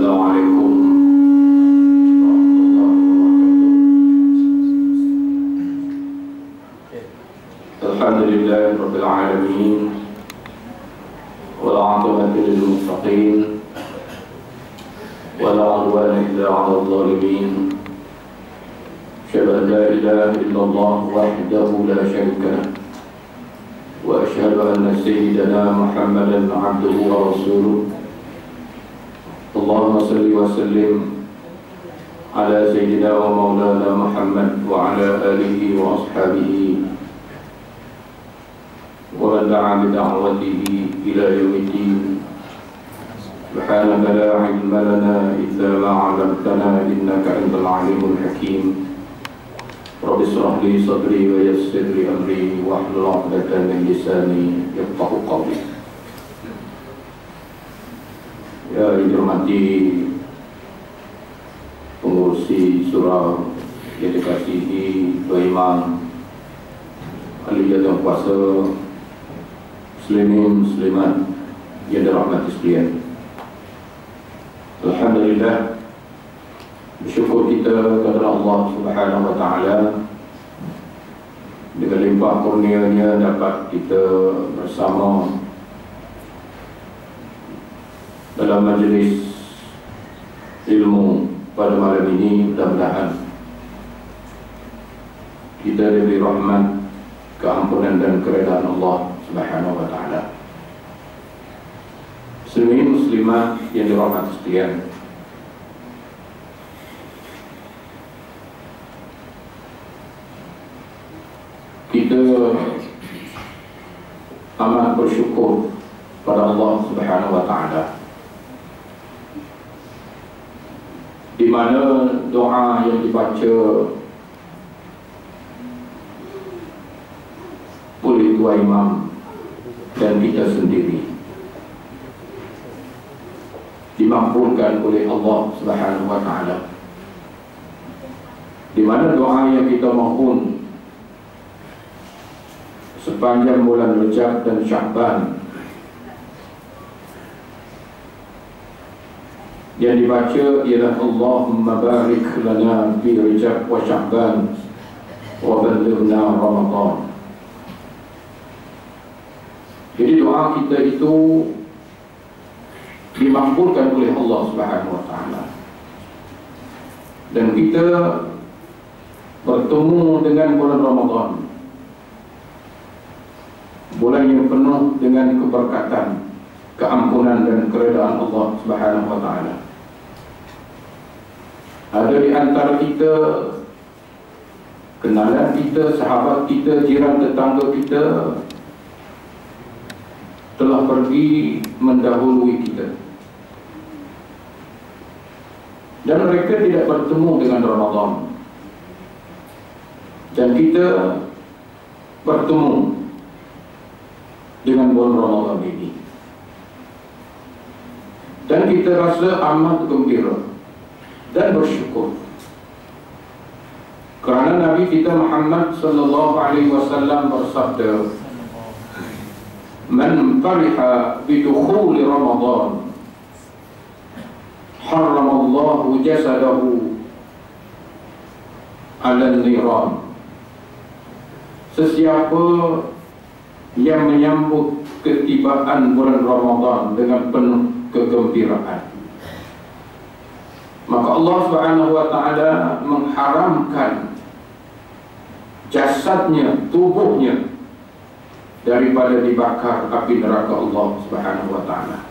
Assalamualaikum warahmatullahi wabarakatuh. Alhamdulillahirabbil alamin wal 'aqibatu lil muttaqin wala 'udwana illa 'alal zalimin. Asyhadu an la ilaha illallah wahdahu la syarika lahu wa asyhadu anna sayyidana Muhammadan 'abduhu wa rasuluh. Allahumma salli wa sallim ala sayyidina wa maulana Muhammad wa ala alihi wa ashabihi wa man da'a bi da'watihi ila yaumiddin. Subhanaka la ilma lana illa ma 'allamtana innaka antal alimul hakim. Rabbi shrah li sadri wa yassir li amri wahlul 'uqdatam min lisani yafqahu qawli. Ya, dihormati pengurusi surau yang dikasihi Tuan Imam, ahli jatuh kuasa, muslimin muslimat yang dirahmati sekalian. Alhamdulillah, bersyukur kita kepada Allah Subhanahu wa taala dengan limpah kurnia-Nya dapat kita bersama dalam majlis ilmu pada malam ini. Mudah-mudahan kita diberi rahmat, keampunan dan keredaan Allah Subhanahu wa taala. Muslimin muslimat yang dirahmati sekalian, kita amat bersyukur pada Allah Subhanahu wa taala, di mana doa yang dibaca oleh Tuan Imam dan kita sendiri dimakbulkan oleh Allah Subhanahu wa taala, di mana doa yang kita mohon sepanjang bulan Rajab dan Sya'ban yang dibaca ialah Allahumma barik lana fi Rajab wa Sya'ban wa ballighna Ramadan. Jadi doa kita itu dimakbulkan oleh Allah Subhanahu wa taala, dan kita bertemu dengan bulan Ramadan, bulan yang penuh dengan keberkatan, keampunan dan keredaan Allah Subhanahu wa taala. Ada di antara kita, kenalan kita, sahabat kita, jiran tetangga kita telah pergi mendahului kita, dan mereka tidak bertemu dengan Ramadan, dan kita bertemu dengan bulan Ramadan ini, dan kita rasa amat gembira dan bersyukur kerana Nabi kita Muhammad sallallahu alaihi wasallam bersabda, "Man fariha bidukhuli Ramadan harramallahu jasadahu 'ala an-niran." Sesiapa yang menyambut ketibaan bulan Ramadan dengan penuh kegembiraan, maka Allah Subhanahu wa taala mengharamkan jasadnya, tubuhnya daripada dibakar api neraka Allah Subhanahu wa taala.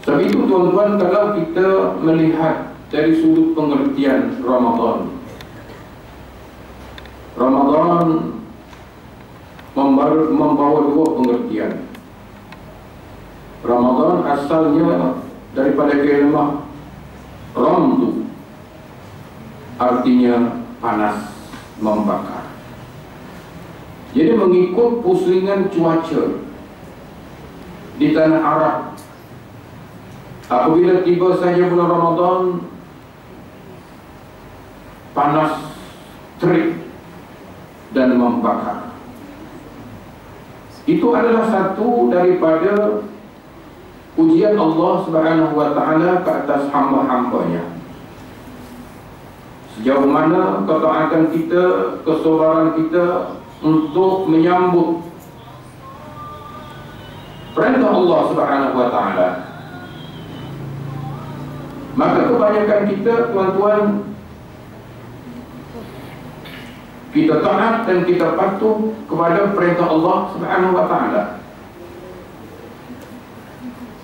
Sebab itu tuan-tuan, kalau kita melihat dari sudut pengertian Ramadan membawa dua pengertian. Ramadan asalnya daripada kalimah ramdu, artinya panas, membakar. Jadi mengikut pusingan cuaca di tanah Arab, apabila tiba saja bulan Ramadan, panas, terik dan membakar. Itu adalah satu daripada ujian Allah Subhanahu wa ta'ala ke atas hamba-hambanya. Sejauh mana ketaatan kita, kesabaran kita untuk menyambut perintah Allah Subhanahu wa ta'ala. Maka kebanyakan kita, tuan-tuan, kita taat dan kita patuh kepada perintah Allah Subhanahu wa ta'ala,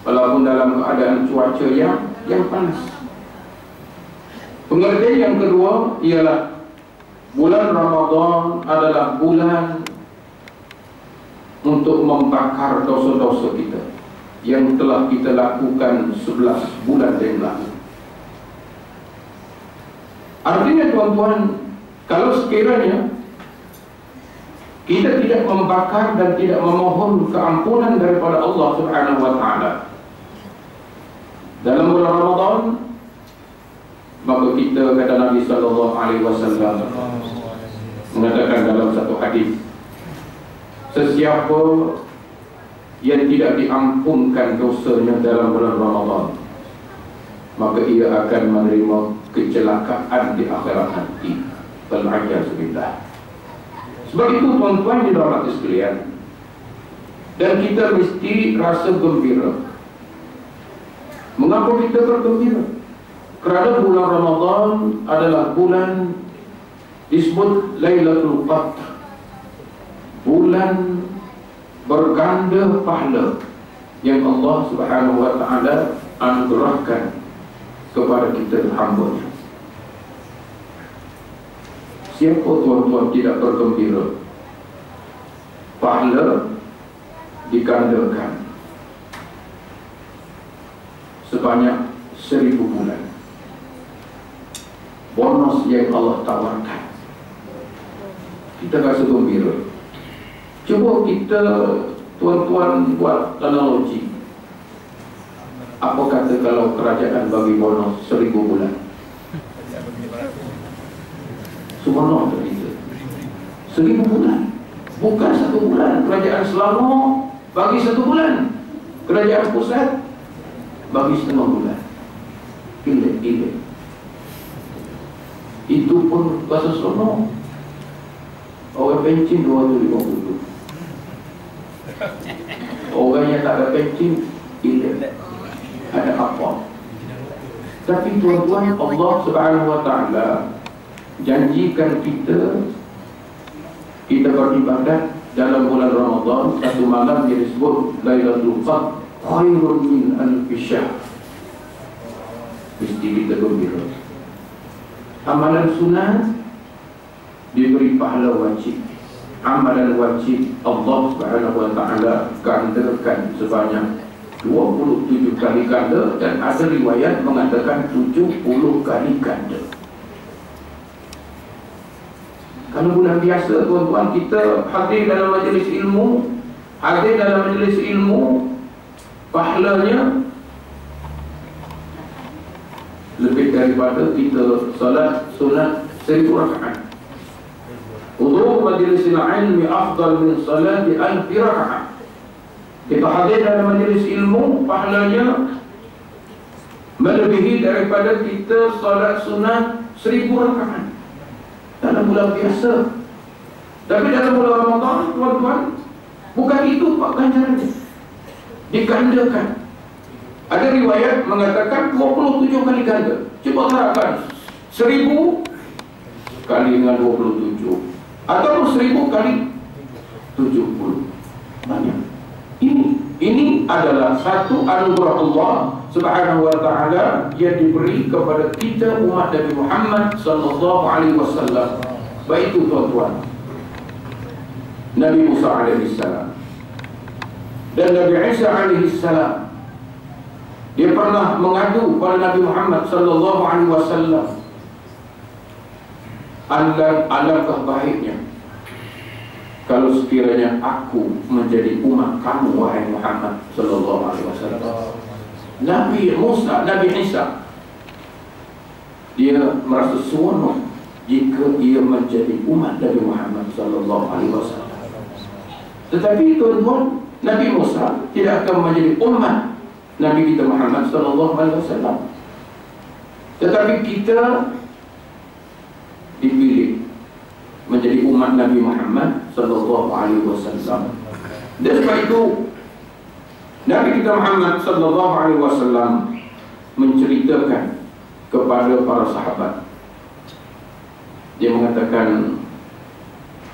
walaupun dalam keadaan cuaca yang panas. Pengertian yang kedua ialah bulan Ramadan adalah bulan untuk membakar dosa-dosa kita yang telah kita lakukan 11 bulan yang lalu. Artinya, tuan-tuan, kalau sekiranya kita tidak membakar dan tidak memohon keampunan daripada Allah Subhanahu wa ta'ala dalam bulan Ramadan, maka kita, kata Nabi sallallahu alaihi wasallam, mengatakan dalam satu hadis, sesiapa yang tidak diampunkan dosanya dalam bulan Ramadan, maka ia akan menerima kecelakaan di akhirat nanti. Wal'iyadzubillah. Sebab itu, tuan-tuan dirahmati sekalian, dan kita mesti rasa gembira. Mengapa kita bergembira? Kerana bulan Ramadan adalah bulan disebut Lailatul Qadar, bulan berganda pahala yang Allah Subhanahu wa ta'ala anugerahkan kepada kita hamba-Nya. Siapa, tuan-tuan, tidak bergembira? Pahala digandakan sebanyak 1000 bulan. Bonus yang Allah tawarkan, kita rasa gembira. Cuba kita, tuan-tuan, buat analogi. Apa kata kalau kerajaan bagi bonus 1000 bulan? Subhanallah, kita 1000 bulan, bukan 1 bulan. Kerajaan Selangor bagi 1 bulan, kerajaan pusat bagi setengah bulan. Gila. Itu pun bahasa Selangor. Orang pencin 250. Orang yang tak ada pencin, gila. Ada apa? Tapi, tuan-tuan, Allah Subhanahu wa ta'ala janjikan kita beribadat dalam bulan Ramadan satu malam yang disebut Lailatul Qadar, khairun min alfi syahr. Mesti kita gembira. Amalan sunat diberi pahala wajib. Amalan wajib Allah Subhanahu wa ta'ala gandakan sebanyak 27 kali ganda, dan ada riwayat mengatakan 70 kali ganda. Kalau bulan biasa, tuan-tuan, kita hadir dalam majlis ilmu, pahalanya lebih daripada kita salat sunat 1000 rakaat. Hudur majlis ilmi afdal min salati 1000 rakaat. Kita hadir dalam majlis ilmu, pahalanya melebihi daripada kita salat sunat 1000 rakaat dalam bulan biasa. Tapi dalam bulan Ramadan, tuan-tuan, bukan itu pak ganjarannya, digandakan. Ada riwayat mengatakan 27 kali ganda. Cuba harapkan 1000 kali dengan 27, atau 1000 kali 70. Banyak. Ini adalah satu anugerah Allah Subhanahu wa ta'ala yang diberi kepada kita umat Nabi Muhammad sallallahu alaihi wasallam. Baik itu, tuan-tuan, Nabi Musa alaihi salam dan Nabi Isa alaihi salam, dia pernah mengadu kepada Nabi Muhammad sallallahu alaihi wasallam, alangkah baiknya kalau sekiranya aku menjadi umat kamu, wahai Muhammad sallallahu alaihi wasallam. Nabi Musa, Nabi Isa, dia merasa seronok jika ia menjadi umat Nabi Muhammad sallallahu alaihi wasallam. Tetapi, tuan-tuan, Nabi Musa tidak akan menjadi umat Nabi kita Muhammad sallallahu alaihi wasallam. Tetapi kita dipilih menjadi umat Nabi Muhammad sallallahu alaihi wasallam. Dan sebab itu Nabi kita Muhammad sallallahu alaihi wasallam menceritakan kepada para sahabat. Dia mengatakan,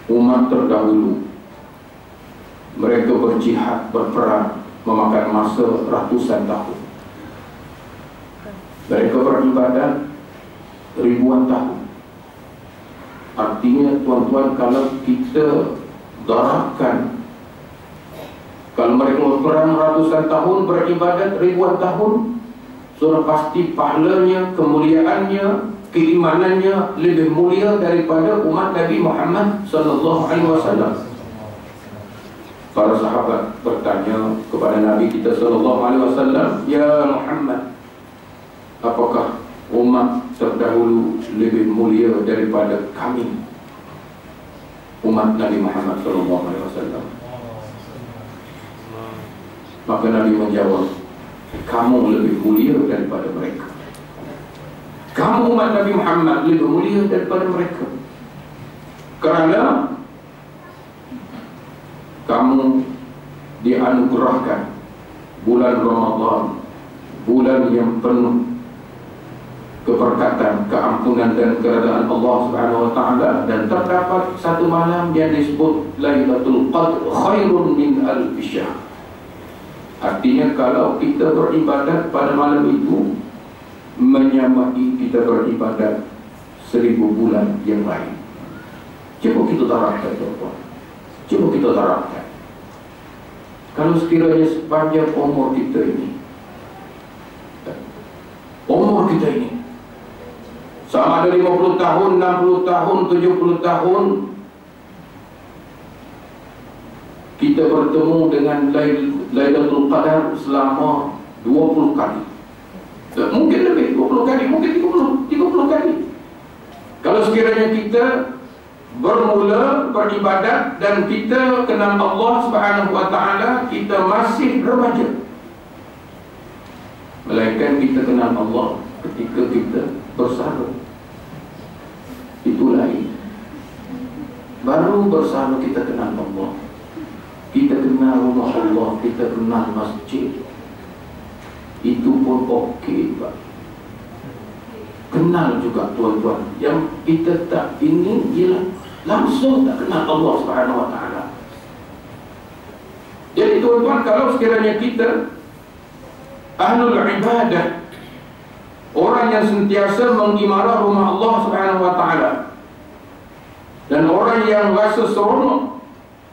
umat terdahulu mereka berjihad, berperang, memakan masa ratusan tahun. Mereka beribadat ribuan tahun. Artinya tuan-tuan, kalau kita darahkan, kalau mereka berperang ratusan tahun, beribadat ribuan tahun, sudah pasti pahalanya, kemuliaannya, keimanannya lebih mulia daripada umat Nabi Muhammad sallallahu alaihi wasallam. Para sahabat bertanya kepada Nabi kita sallallahu alaihi wasallam, "Ya Muhammad, apakah umat terdahulu lebih mulia daripada kami, umat Nabi Muhammad sallallahu alaihi wasallam?" Maka Nabi menjawab, "Kamu lebih mulia daripada mereka. Kamu umat Nabi Muhammad lebih mulia daripada mereka. Kerana kamu dianugerahkan bulan Ramadan, bulan yang penuh keberkatan, keampunan dan keredaan Allah Subhanahu wa taala, dan terdapat satu malam yang disebut Lailatul Qadr, khairun min alf syahr." Artinya kalau kita beribadat pada malam itu menyamai kita beribadat 1000 bulan yang lain. Cuba kita darahkan, tuan-tuan. Cuba kita darahkan. Kalau sekiranya sepanjang umur kita ini, sama ada 50 tahun, 60 tahun, 70 tahun, kita bertemu dengan Lailatul Qadar selama 20 kali. Mungkin lebih, 20 kali, mungkin 30 kali. Kalau sekiranya kita bermula beribadat dan kita kenal Allah Subhanahu wa taala, kita masih remaja. Melainkan kita kenal Allah ketika kita bersara. Itu lain. Baru bersara kita kenal Allah. Kita kenal rumah Allah, kita kenal masjid. Itu pun okey, Pak. Kenal juga, tuan-tuan. Yang kita tak ingin ialah langsung tak kenal Allah Subhanahu wa taala. Jadi tuan-tuan, kalau sekiranya kita ahlul ibadah, orang yang sentiasa mengimarah rumah Allah Subhanahu wa taala, dan orang yang rasa seronok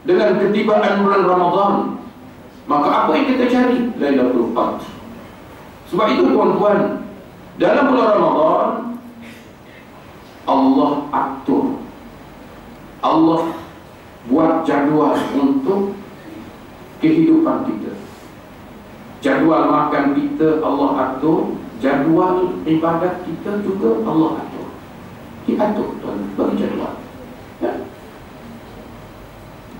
dengan ketibaan bulan Ramadan, maka apa yang kita cari? Lailatul Qadr. Sebab itu tuan-tuan, dalam bulan Ramadan Allah atur, Allah buat jadual untuk kehidupan kita. Jadual makan kita Allah atur, jadual ibadat kita juga Allah atur. Diatur, tuan, bagi jadual. Ya.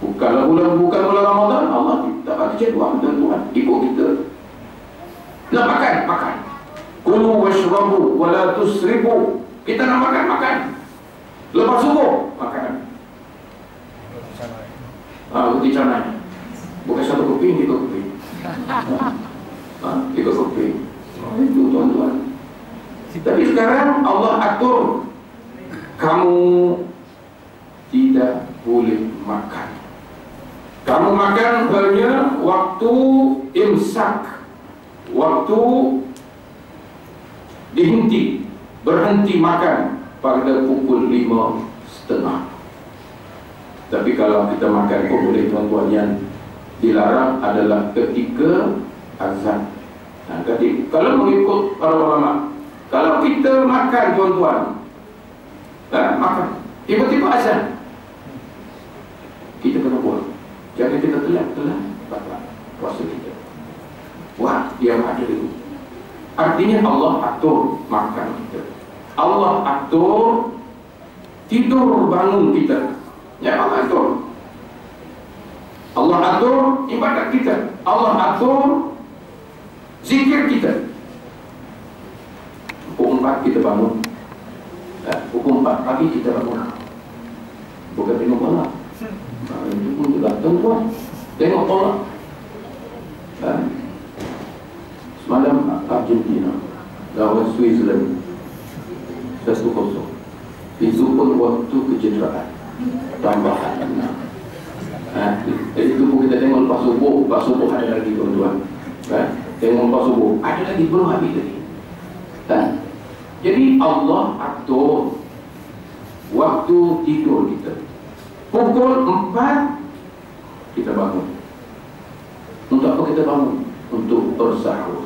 Bukan bulan Ramadan, Allah tak bagi jadual, tuan-tuan. Ikut kita. Nak makan. Kulu washrabu wa la tusrifu. Kita nak makan. Lepas subuh makan. Roti canai. Bukan satu keping, 3 keping. 3 keping. Itu tuan-tuan. Tapi sekarang Allah atur, kamu tidak boleh makan. Kamu makan hanya waktu imsak, waktu berhenti makan pada pukul 5:30. Tapi kalau kita makan pun boleh, tuan-tuan. Yang dilarang adalah ketika azan. Nah, kalau mengikut para ulama, kalau kita makan, tuan-tuan, makan, tiba-tiba azan, kita kena buang. Jangan kita telat batal puasa kita. Wah, diam ada dulu. Artinya Allah atur makan kita, Allah atur tidur bangun kita. Ya, Allah atur. Allah atur ibadat kita, Allah atur Zikir kita. Pukul 4 kita bangun. Pukul 4 pagi kita bangun. Bukan tengok bola. Itu pun juga tuan. Tengok bola. Semalam Argentina lawan Switzerland 1-0. Itu pun waktu kecederaan tambahan. Itu pun kita tengok lepas subuh ada lagi tuan-tuan. Tengok lepas subuh ada lagi, belum habis lagi. Jadi Allah atur waktu tidur kita. Pukul 4 kita bangun. Untuk apa kita bangun? Untuk bersahur.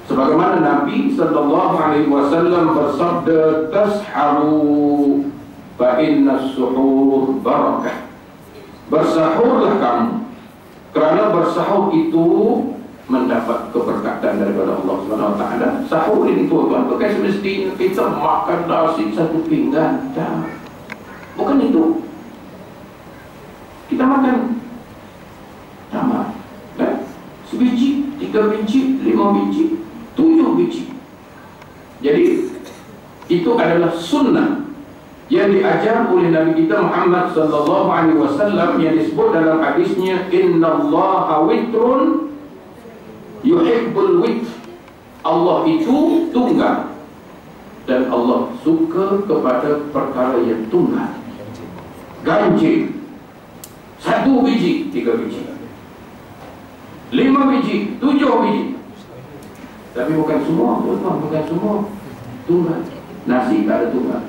Sebagaimana Nabi sallallahu alaihi wasallam bersabda, tasharu fa inna as-suhur barakah. Bersahurlah kamu, kerana bersahur itu mendapat keberkatan daripada Allah Subhanahu wa taala. Sahur ini tuan-tuan, bukan semestinya kita makan nasi 1 pinggan. Bukan itu. Kita makan sama, sebiji, 3 biji, 5 biji, 7 biji. Jadi itu adalah sunnah yang diajar oleh Nabi kita Muhammad sallallahu alaihi wasallam, yang disebut dalam hadisnya, innallaha witrun yuhibbul witr. Allah itu tunggal dan Allah suka kepada perkara yang tunggal. Ganjil, 1 biji, 3 biji, 5 biji, 7 biji. Tapi bukan semua, bukan semua tunggal. Nasi tak ada tunggal.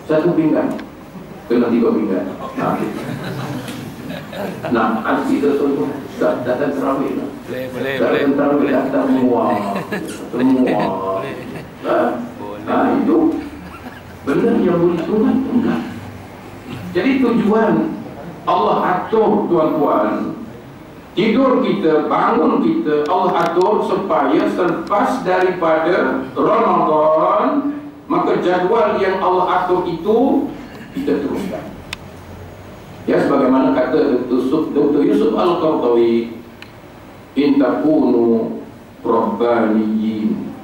1 pinggan kena 3 pinggan. Nah, nasi itu tuan-tuan datang terawih lah. Datang terawih, datang semua. Itu benar yang boleh tunggal. Jadi tujuan Allah atur tuan-tuan, tidur kita, bangun kita, Allah atur supaya selepas daripada Ramadan, maka jadual yang Allah atur itu kita teruskan. Ya, sebagaimana kata Dr. Yusuf Al-Qaradawi, in takunu rabbaniyin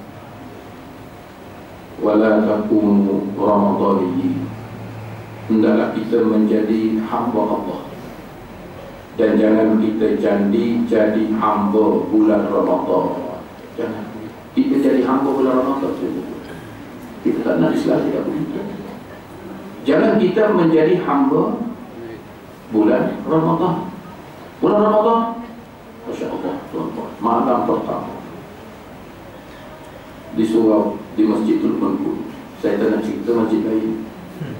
wala takunu ramadaniyin. Hendaklah kita menjadi hamba Allah, dan jangan kita jadi hamba bulan Ramadan. Jangan kita jadi hamba bulan Ramadan. Kita tak nak Islam tidak begitu. Jangan kita menjadi hamba bulan Ramadan. Bulan Ramadan, Masya Allah tuan-tuan, malam pertama di surau di Masjidul Manqul. Saya tak nak cerita masjid lain.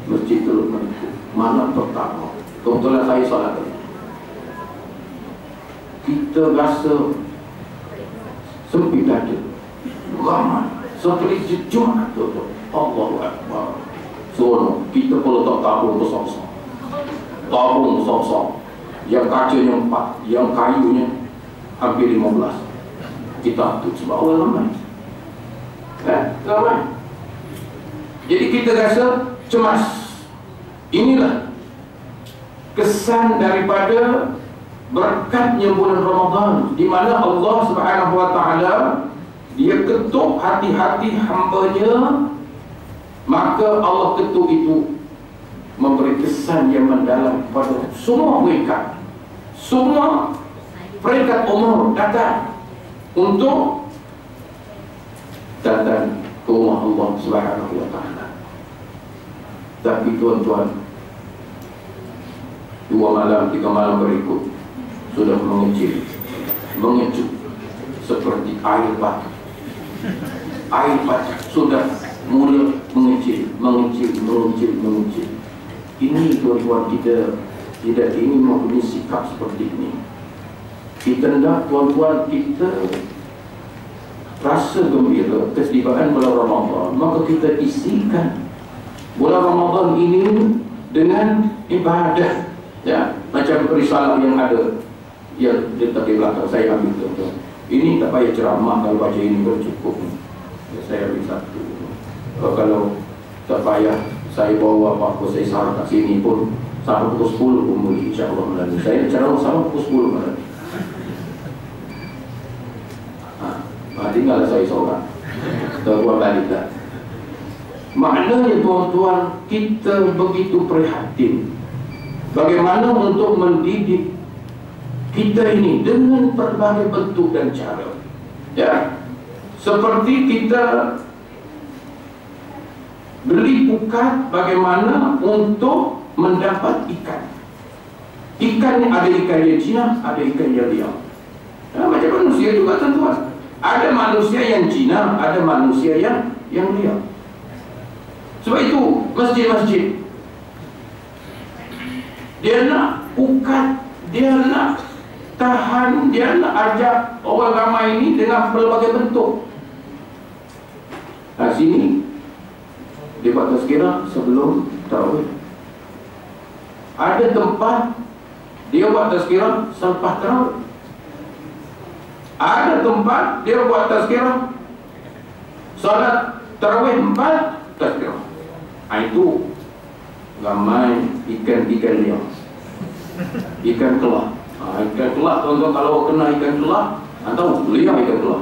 Masjidul Manqul, malam pertama, kebetulan saya salat. Kita rasa sempit dada, ramai seperti Jumaat tuan-tuan. Allahu Akbar. So, kita perlu tak tabung besar-besar, tabung besar-besar yang kacanya 4, yang kayunya hampir 15. Kita tu sebab orang ramai. Ramai. Jadi kita rasa cemas. Inilah kesan daripada berkatnya bulan Ramadan, di mana Allah Subhanahu wa taala Dia ketuk hati-hati hamba-Nya, maka Allah ketuk itu memberi kesan yang mendalam kepada semua peringkat. Semua peringkat umur datang untuk datang ke rumah Allah Subhanahu wa taala. Tapi tuan-tuan, 2 malam, 3 malam berikut sudah mengecut seperti air batu. Air batu sudah mula mengecil. Ini tuan-tuan, kita tidak ingin mempunyai sikap seperti ini. Kita hendak tuan-tuan kita rasa gembira ketertibaan bulan Ramadan, maka kita isikan bulan Ramadan ini dengan ibadah. Ya, macam risalah yang ada yang letak di belakang saya ambil tuan-tuan. Ini tak payah ceramah, kalau baca ini bercukup. Ya, saya ambil satu. Kalau tak payah saya bawa apa-apa, saya sarang kat sini pun sampai pukul 10 pun boleh, insya-Allah. Saya ceramah sampai pukul 10 malam. tinggal saya seorang. Tuan-tuan baliklah. Maknanya tuan-tuan, kita begitu prihatin bagaimana untuk mendidik kita ini dengan berbagai bentuk dan cara. Ya, seperti kita beli pukat bagaimana untuk mendapat ikan. Ikan ada ikan yang Cina, ada ikan yang liar. Nah, macam manusia juga tuan-tuan. Ada manusia yang Cina, ada manusia yang liar. Sebab itu masjid-masjid dia nak pukat, dia nak tahan, dia nak ajak orang ramai ini dengan berbagai bentuk. Nah, sini dia buat tazkirah sebelum tarawih. Ada tempat dia buat tazkirah selepas tarawih. Ada tempat dia buat tazkirah salat tarawih 4 tazkirah. Itu ramai ikan-ikan liar, ikan kelah. Ikan kelah tuan-tuan, kalau kena ikan kelah, tahu liar ikan kelah.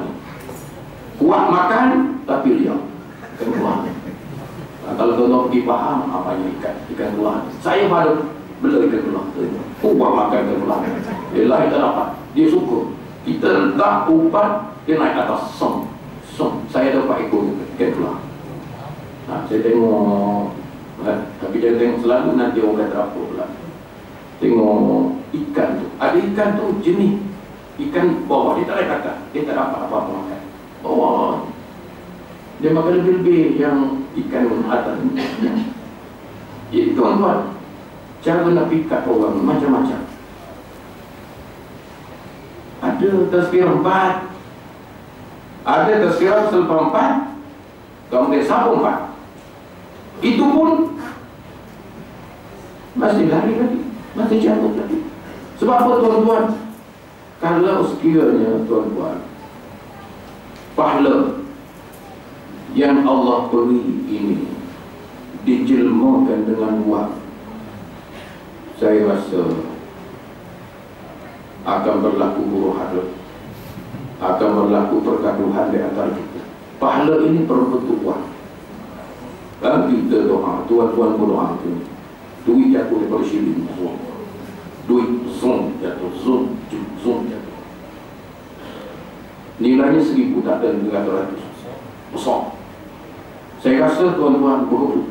Kuat makan tapi liar ikan kelah. Kalau tuan-tuan pergi faham apanya ikan kelah. Saya baru bela ikan kelah. Kuat makan ikan kelah. Dia lain tak dapat. Dia suka. Kita letak umpan, dia naik atas. Som. Saya dapat ikut ikan kelah. Saya tengok, tapi dia tengok selalu nanti orang kata apa pula. Tengok ikan tu. Ada ikan tu jenis ikan bawah. Dia tak ada kata. Dia tak dapat apa-apa makan. Bawah. Dia makan lebih-lebih yang ikan atas. Jadi tuan-tuan, cara nak pikat orang macam-macam. Ada tazkirah 4. Ada tazkirah selepas 4. Kemudian sambung 4. Itu pun masih lari lagi, masih jatuh lagi. Sebab apa tuan-tuan? Kalau sekiranya tuan-tuan, pahala yang Allah beri ini dijelmakan dengan wang, saya rasa akan berlaku huru-hara, akan berlaku pergaduhan di antara kita. Pahala ini berbentuk wang. Kita doa, tuan-tuan berdoa tu, duit jatuh daripada shilling, duit zoom jatuh, zoom jatuh. Nilainya 1,000, tak ada 300. Besar. Saya rasa tuan-tuan berebut.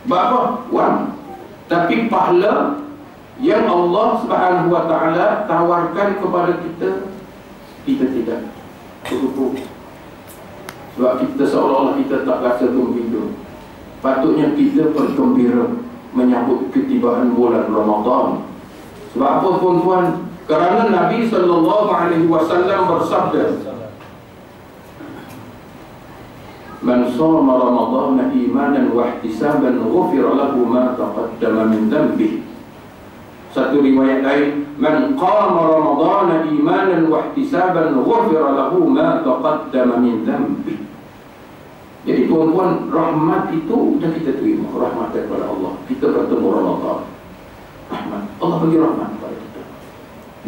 Berapa? Wang. Tapi pahala yang Allah Subhanahu wa ta'ala tawarkan kepada kita, kita tidak berebut. Sebab kita seolah-olah kita tak rasa gembira. Patutnya kita bergembira menyambut ketibaan bulan Ramadan. Sebab apa tuan-tuan? Kerana Nabi SAW bersabda, "Man shoma Ramadhan imanan wa ihtisaban ghufira lahu ma taqaddama min dhanbihi." Satu riwayat lain, "Man qama Ramadhan imanan wa ihtisaban ghufira lahu ma taqaddama min dhanbihi." Jadi tuan-tuan, rahmat itu sudah kita terima, rahmat daripada Allah. Kita bertemu Ramadan, rahmat Allah bagi rahmat kepada kita.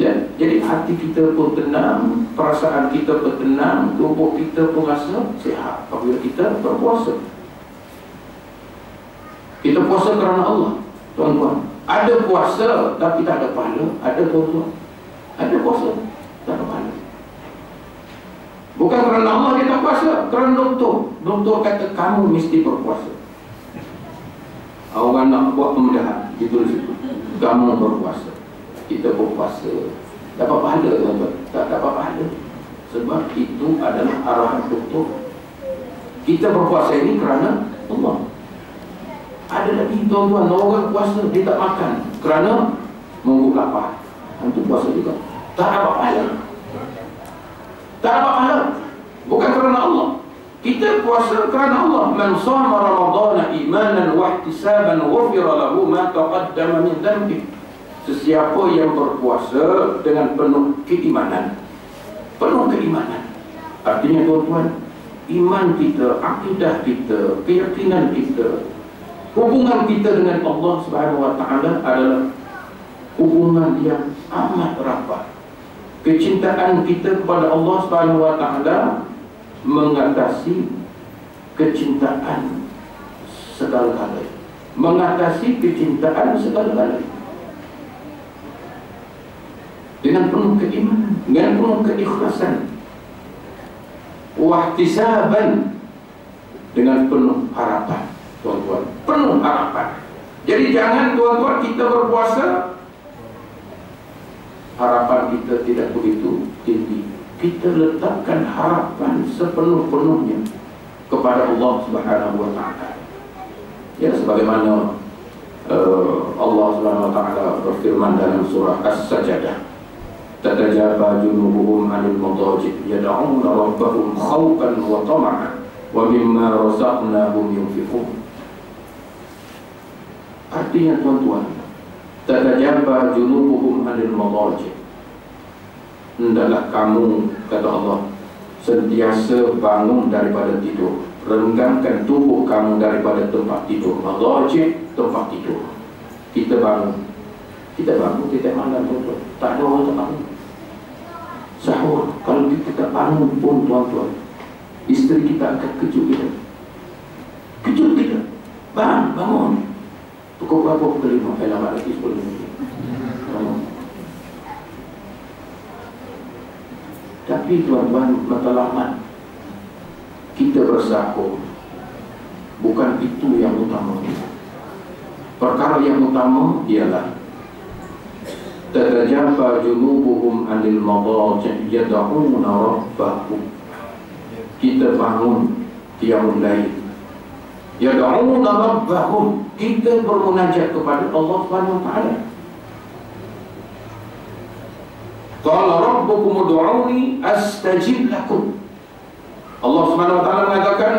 Ya, jadi hati kita pun tenang, perasaan kita pun tenang, tubuh kita pun rasa sihat apabila kita berpuasa. Kita puasa kerana Allah, tuan-tuan. Ada puasa tapi tak ada pahala. Ada tuan-tuan, ada puasa tak ada pahala. Bukan kerana Allah kita puasa, kerana doktor. Doktor kata kamu mesti berpuasa. Orang nak buat pembedahan, itu di situ. Kamu berpuasa, kita berpuasa. Dapat pahala tuan-tuan? Tak dapat pahala. Sebab itu adalah arahan doktor. Kita berpuasa ini kerana Allah. Ada lagi tuan-tuan, orang puasa dia tak makan kerana menunggu lapar. Itu puasa juga. Tak dapat pahala. Tak dapat pahala. Bukan kerana Allah. Kita puasa kerana Allah. Man shoma Ramadhan imanan wa ihtisaban ghufira lahu ma taqaddama min dhanbihi. Sesiapa yang berpuasa dengan penuh keimanan. Penuh keimanan. Artinya tuan-tuan, iman kita, akidah kita, keyakinan kita, hubungan kita dengan Allah Subhanahu wa ta'ala adalah hubungan yang amat rapat. Kecintaan kita kepada Allah Subhanahu wa taala mengatasi kecintaan segala-galanya, mengatasi kecintaan segala-galanya dengan penuh keimanan, dengan penuh keikhlasan, wahtisaban, dengan penuh harapan, tuan-tuan, penuh harapan. Jadi jangan tuan-tuan kita berpuasa harapan kita tidak begitu tinggi. Kita letakkan harapan sepenuh-penuhnya kepada Allah Subhanahu wa taala. Ya, sebagaimana Allah Subhanahu wa taala berfirman dalam surah As-Sajdah, tatajafa junubuhum 'anil madaji' yad'una rabbahum khawfan wa tama'an wa mimma razaqnahum yunfiqun. Artinya tuan-tuan, tatajafa junubuhum 'anil madaji', hendaklah kamu, kata Allah, sentiasa bangun daripada tidur, renggangkan tubuh kamu daripada tempat tidur. Madaji', tempat tidur. Kita bangun kita malam, tuan-tuan, tak ada orang tak bangun. Sahur, kalau kita tak bangun pun tuan-tuan, isteri kita akan kejut kita. Bangun. Pukul berapa? Pukul 5. Lama lagi 10 minit. Tapi tuan-tuan, matlamat kita bersahur, bukan itu yang utama. Perkara yang utama ialah tatajafa junubuhum 'anil madaji' yad'una rabbahum. Kita bangun qiyamul lail, yad'una rabbahum, kita bermunajat kepada Allah Subhanahu wa taala. Qala rabbukum ud'uni astajib lakum. Allah Subhanahu wa taala mengatakan,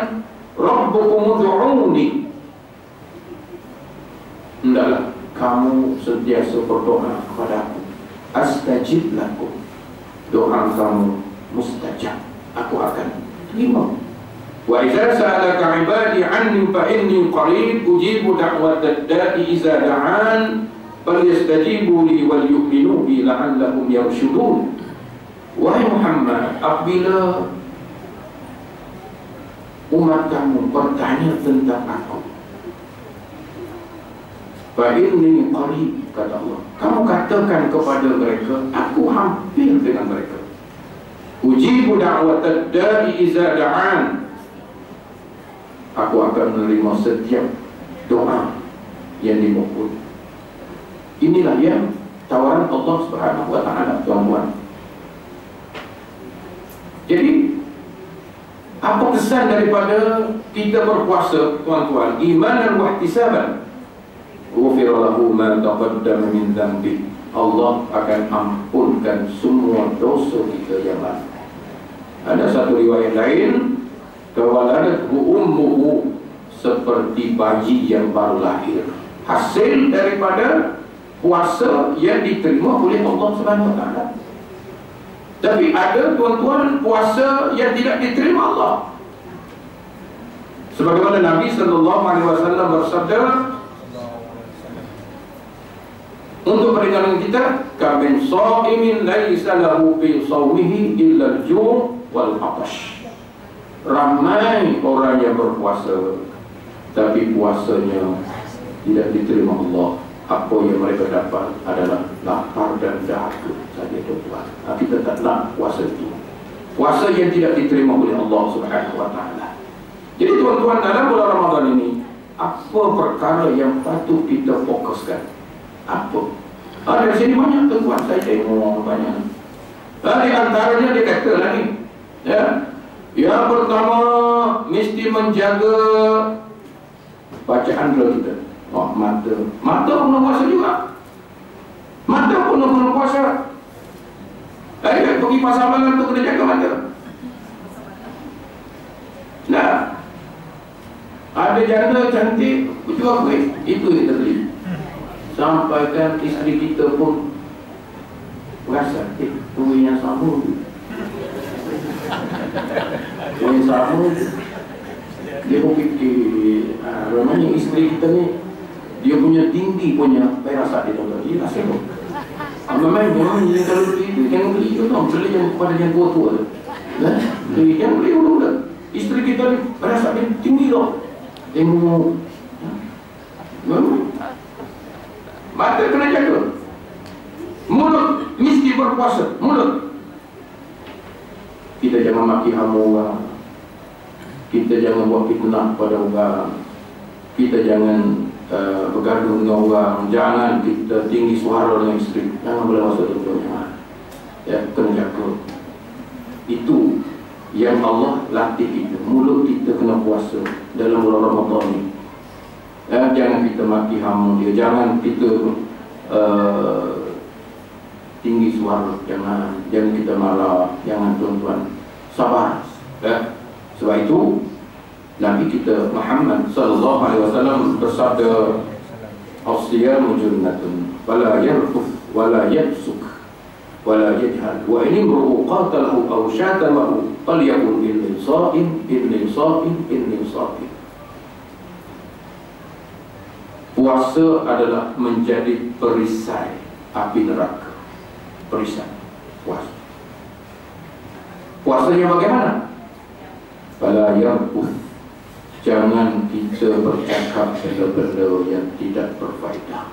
rabbukum ud'uni, hendaklah kamu sentiasa berdoa kepada aku, astajib lakum, doa kamu mustajab, aku akan terima. Wa idza sa'alaka 'ibadi 'anni fa inni qarib ujibu da'watad da'i idza da'an falyastajibu li wal yu'minu bi la'allahum yarshudun. Wahai Muhammad, apabila umat kamu bertanya tentang aku, fa inni qarib, kata Allah, kamu katakan kepada mereka, aku hampir dengan mereka. Ujibu da'watad da'i idza da'an, aku akan menerima setiap doa yang dimohon. Inilah yang tawaran Allah Subhanahu wa taala, tuan-tuan. Jadi apa kesan daripada kita berpuasa, tuan-tuan? Imanan wa ihtisaban. Ghufira lahu ma taqaddama min dhanbi. Allah akan ampunkan semua dosa kita yang lalu. Ada satu riwayat lain, kawaladathu ummuhu, seperti bayi yang baru lahir. Hasil daripada puasa yang diterima oleh Allah Subhanahu wa taala. Tapi ada, tuan-tuan, puasa yang tidak diterima Allah. Sebagaimana Nabi sallallahu alaihi wasallam bersabda untuk peringatan kita, kamin shaimin laisa lahu fi shaumihi illa al-ju' wal 'atash. Ramai orang yang berpuasa tapi puasanya tidak diterima Allah. Apa yang mereka dapat adalah lapar dan dahaga saja, tuan-tuan. Kita tak nak puasa itu, puasa yang tidak diterima oleh Allah Subhanahu wa taala. Jadi tuan-tuan, dalam bulan Ramadan ini, apa perkara yang patut kita fokuskan? Apa? Dari sini banyak, tuan-tuan, saya tengok banyak. Di antaranya dia kata lagi, yang pertama mesti menjaga bacaan kita. Mata pun nak puasa juga. Mata pun nak puasa. Pergi pasar malam tu kena jaga mata. Nah, ada janda cantik jual kuih, itu kita beli. Sampaikan isteri kita pun rasa kuihnya sama. Kuih sama. Dia pun fikir, namanya isteri kita ni, dia punya tinggi punya perasa dia, tuan-tuan. Dia rasa tu Memang dia kalau beli itu jangan beli itu dong, beli yang kepada yang tua-tua tu. Beli yang beli muda. Isteri kita ni berasa dia tinggi loh. Tengok. Mata kena jaga. Mulut mesti berpuasa. Mulut. Kita jangan maki hamu orang. Kita jangan buat fitnah pada orang. Kita jangan bergaduh dengan orang. Jangan kita tinggi suara dengan isteri. Jangan boleh masuk tuan-tuan. Ya, kena jaga. Itu yang Allah latih kita. Mulut kita kena puasa dalam bulan Ramadan ni. Ya, jangan kita maki hamu dia. Jangan kita tinggi suara. Jangan kita marah. Jangan tuan-tuan. Sabar. Ya. Sebab itu Nabi kita Muhammad sallallahu alaihi wasallam bersabda, "As-siyamu junnatun, wala yarfuf, wala yafsuk, wala yajhal, wa in imru'un qatalahu aw syatamahu, falyaqul inni sha'im, inni sha'im, inni sha'im." Puasa adalah menjadi perisai api neraka. Perisai. Puasa. Puasanya bagaimana? Fala yarfuf, jangan kita bercakap benda-benda yang tidak berfaedah,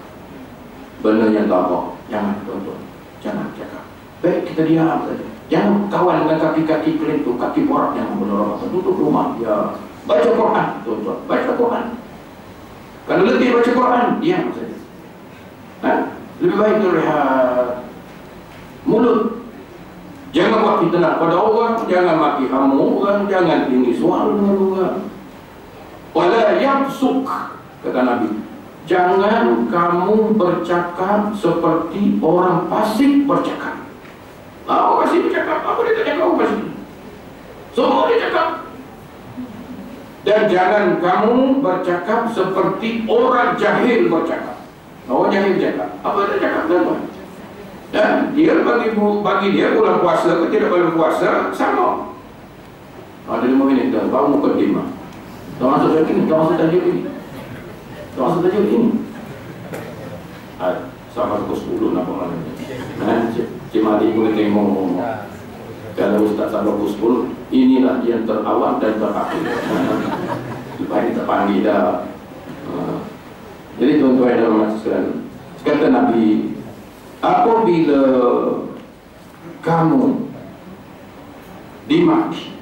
benda yang tak. Jangan tuan-tuan, jangan cakap. Baik, kita diam saja. Jangan kawan dengan kaki-kaki kelentu, kaki borak yang menolong. Tutup rumah, ya. Baca Quran, tuan-tuan, baca Quran. Kalau letih baca Quran, diam saja. Lebih baik tu rehat. Mulut, jangan buat fitnah pada orang, jangan maki hamu orang, jangan tinggi suara dengan orang. Wala yafsuk, kata Nabi, jangan kamu bercakap seperti orang fasik bercakap. Orang fasik bercakap, apa dia tak cakap orang fasik? Semua dia cakap. Dan jangan kamu bercakap seperti orang jahil bercakap. Orang jahil bercakap, apa dia cakap tuan-tuan? Dan dia bagi dia bulan puasa ke tidak bulan puasa sama. Ada 5 minit dah, baru mukadimah. Tak masuk lagi ni, tak masuk tajuk ini. Tak masuk tajuk ini. Sampai pukul 10 nampak malam ni. Cik Madi boleh tengok. Kalau Ustaz sampai pukul 10, inilah yang terawal dan terakhir. Lepas ini terpanggil dah. Jadi tuan-tuan dan puan sekalian, kata Nabi, apabila kamu dimaki,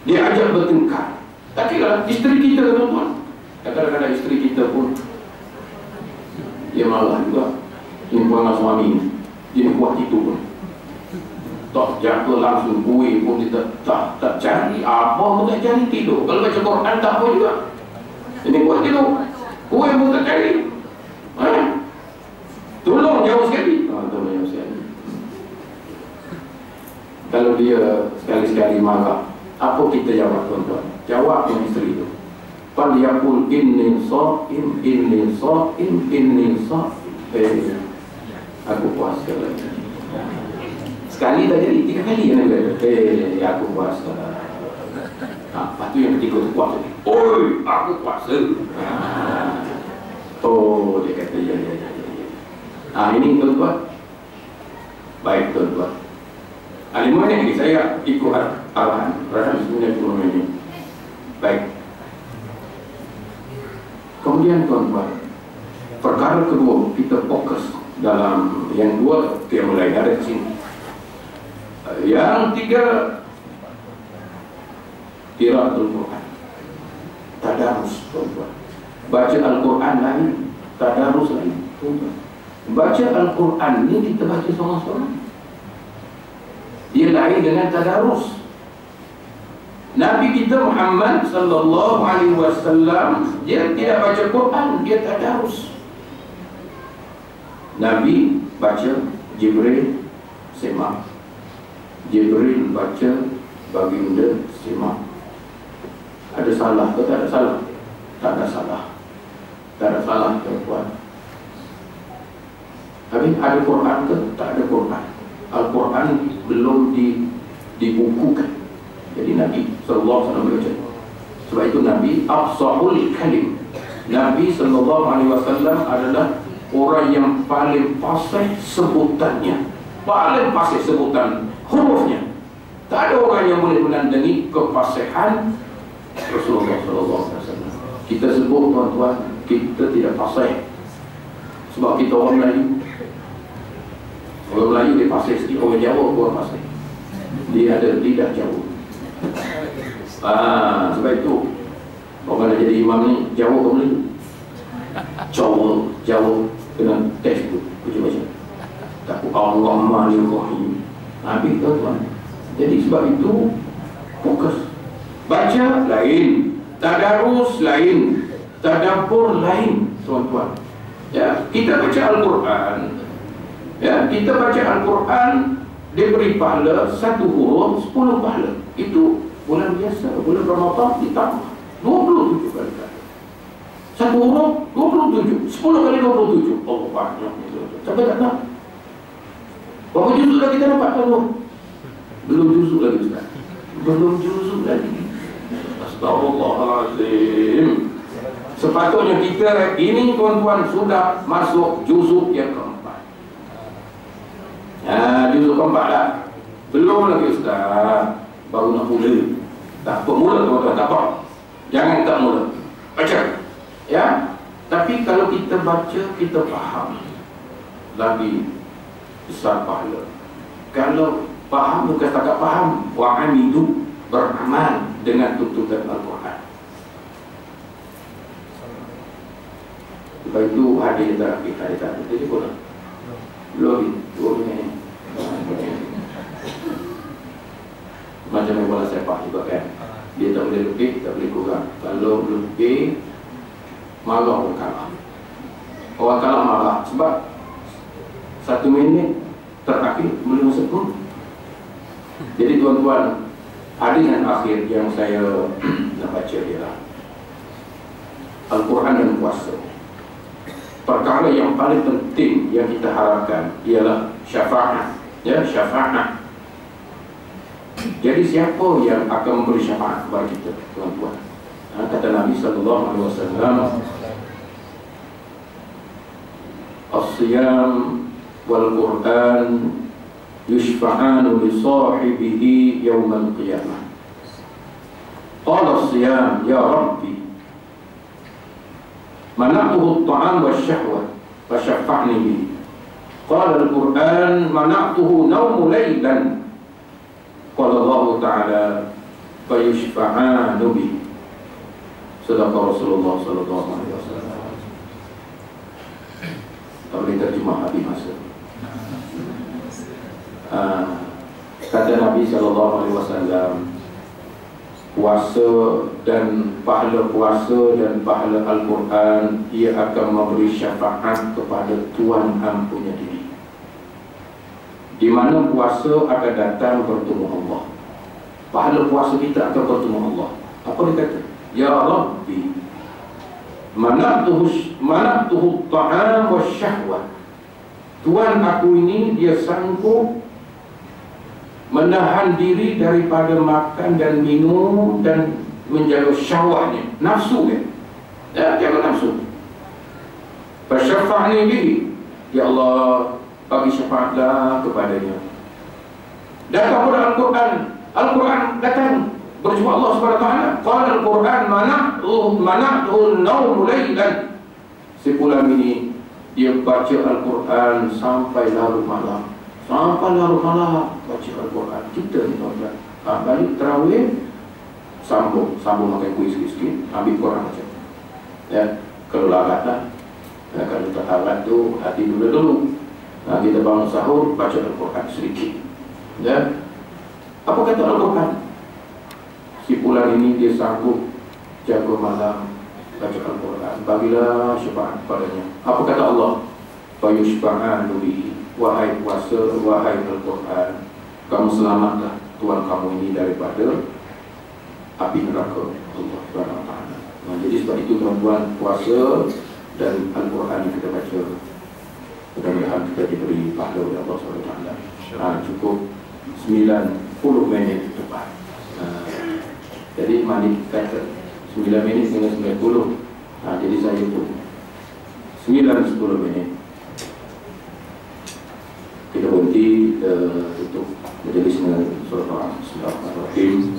diajak bertengkar, tak kira isteri kita tuan-tuan. Kadang-kadang isteri kita pun dia malah juga dengan suami, dia buat itu pun tak jaga langsung kuih pun dia tak cari apa pun, tak cari tidur. Kalau baca Quran tak apa juga, ini buat tidur, kuih pun tak cari. Tolong jauh sekali. Tolong jauh sekali. Kalau dia sekali-sekali marah, apa kita jawab tuan-tuan? Jawab dengan isteri itu. Fal yaqul inni sha'im, inni sha'im, inni sha'im. Aku puasa lagi. Sekali tak jadi, 3 kali yang ada. Aku puasa. Lepas tu yang ketiga tu puasa. Oi, aku puasa. Oh, dia kata ya. Ini tuan-tuan. Baik tuan-tuan. 5 minit lagi saya ikut arahan. Arahan 90 minit. Baik. Kemudian tuan-tuan, perkara kedua, kita fokus dalam yang dua, kita mulai dari sini. Yang tiga, qiraatul Quran. Tadarus tuan-tuan. Baca Al-Quran lagi, tadarus lagi tuan-tuan. Baca Al-Quran ni kita baca seorang-seorang. Dia lain dengan tadarus. Nabi kita Muhammad sallallahu alaihi wasallam, dia tidak baca Quran, dia tadarus. Nabi baca, Jibril semak. Jibril baca, baginda semak. Ada salah ke tak ada salah? Tak ada salah. Tak ada salah tuan-tuan. Tapi ada Quran ke? Tak ada Quran. Al-Quran belum dibukukan. Jadi Nabi sallallahu alaihi wasallam baca. Sebab itu Nabi afsahul kalim. Nabi sallallahu alaihi wasallam adalah orang yang paling fasih sebutannya, paling fasih sebutan hurufnya. Tak ada orang yang boleh menandingi kefasihan Rasulullah SAW. Kita sebut tuan-tuan, kita tidak fasih sebab kita orang Melayu. Orang Melayu dia fasih sikit, orang Jawa pun fasih. Dia ada lidah Jawa. Sebab itu orang nak jadi imam ni Jawa ke Melayu? Jawa kena test tu, baca-baca. Takut Allah Maha Rahim. Habis tuan-tuan. Jadi sebab itu fokus. Baca lain, tadarus lain, tadabbur lain, tuan-tuan. Ya, kita baca Al-Quran. Ya, kita baca Al-Quran diberi pahala 1 huruf 10 pahala. Itu bulan biasa, bulan Ramadan ditambah 27 kali. 1 huruf 27, 10 kali 27. Oh, banyak itu. Sampai tak tahu. Berapa juzuk dah kita dapat tahu? Belum juzuk lagi Ustaz. Belum juzuk lagi. Astagfirullahaladzim. Sepatutnya kita ini tuan-tuan sudah masuk juzuk yang keempat. Juzuk keempat dah. Belum lagi Ustaz. Baru nak mula. Tak apa mula tuan-tuan, tak apa. Jangan tak mula. Baca. Ya. Tapi kalau kita baca, kita faham, lagi besar pahala. Kalau faham bukan setakat faham, wa'amidu, beramal dengan tuntutan Al-Quran. Sebab itu hadir tak? Hadir tak? Jadi boleh. Belum 2 minit. Macam yang bola sepak juga kan. Dia tak boleh lebih, tak boleh kurang. Kalau lebih, malah orang kalah. Orang kalah malah. Sebab 1 minit terakhir belum sempurna. Jadi tuan-tuan, hadis yang akhir yang saya nak baca ialah Al-Quran dan puasa. Perkara yang paling penting yang kita harapkan ialah syafaat. Ya, syafaat. Jadi siapa yang akan memberi syafaat kepada kita, tuan-tuan? Kata Nabi SAW, as-siyam wal-Quran yushfa'anu li sahibihi yawmal qiyamah. Qala as-siyam ya Rabbi mana'tuhu at-ta'am wash-shahwah fashaffa'ni bihi. Qala al-Quran mana'tuhu nawmu laylan. Qala Allah Ta'ala fayushfa'anu bihi. Sadaqa Rasulullah SAW. Tak boleh terjemah habis masa. Kata Nabi SAW, puasa dan pahala puasa dan pahala Al-Quran, ia akan memberi syafaat kepada Tuhan ampunya diri. Di mana puasa akan datang bertemu Allah. Pahala puasa kita akan bertemu Allah. Apa dia kata? Ya Rabbi mana'tuhu ta'am wa syahwat. Tuhan aku ini dia sanggup menahan diri daripada makan dan minum dan menjaga syahwatnya, nafsu dia. Ya, jaga nafsu. Fasyafa'ni bihi. Ya Allah, bagi syafaatlah kepadanya. Datang pada Al-Quran. Al-Quran datang berjumpa Allah SWT. Qala Al-Quran mana'tuhu nawmu laylan. Si pulang ini dia baca Al-Quran sampai larut malam. Sampai larut malam baca Al-Quran. Kita ni tuan-tuan, balik terawih, sambung makan kuih sikit-sikit, ambil Quran macam ya. Kalau larat lah, ya, kalau tak larat tu hati dulu. Kita bangun sahur, baca Al-Quran sedikit ya. Apa kata Al-Quran? Si pulang ini dia sanggup jaga malam, baca Al-Quran, bagilah syafaat padanya. Apa kata Allah? Fayushfa'anu bihi. Wahai puasa, wahai Al-Quran, kamu selamatlah Tuhan kamu ini daripada api neraka Allah SWT. Jadi sebab itu tuan-tuan, puasa dan Al-Quran yang kita baca, mudah-mudahan kita diberi pahala oleh Allah SWT. Cukup 90 minit tepat. Jadi mari kita 9 minit dengan 90. Jadi saya pun 9-10 minit. diri tutup majelisnya surah Bismillahirrahmanirrahim.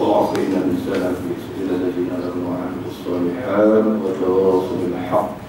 Wa akhirna bisalati ila ladina wa amilu shalihat wa tawasaw bil haqq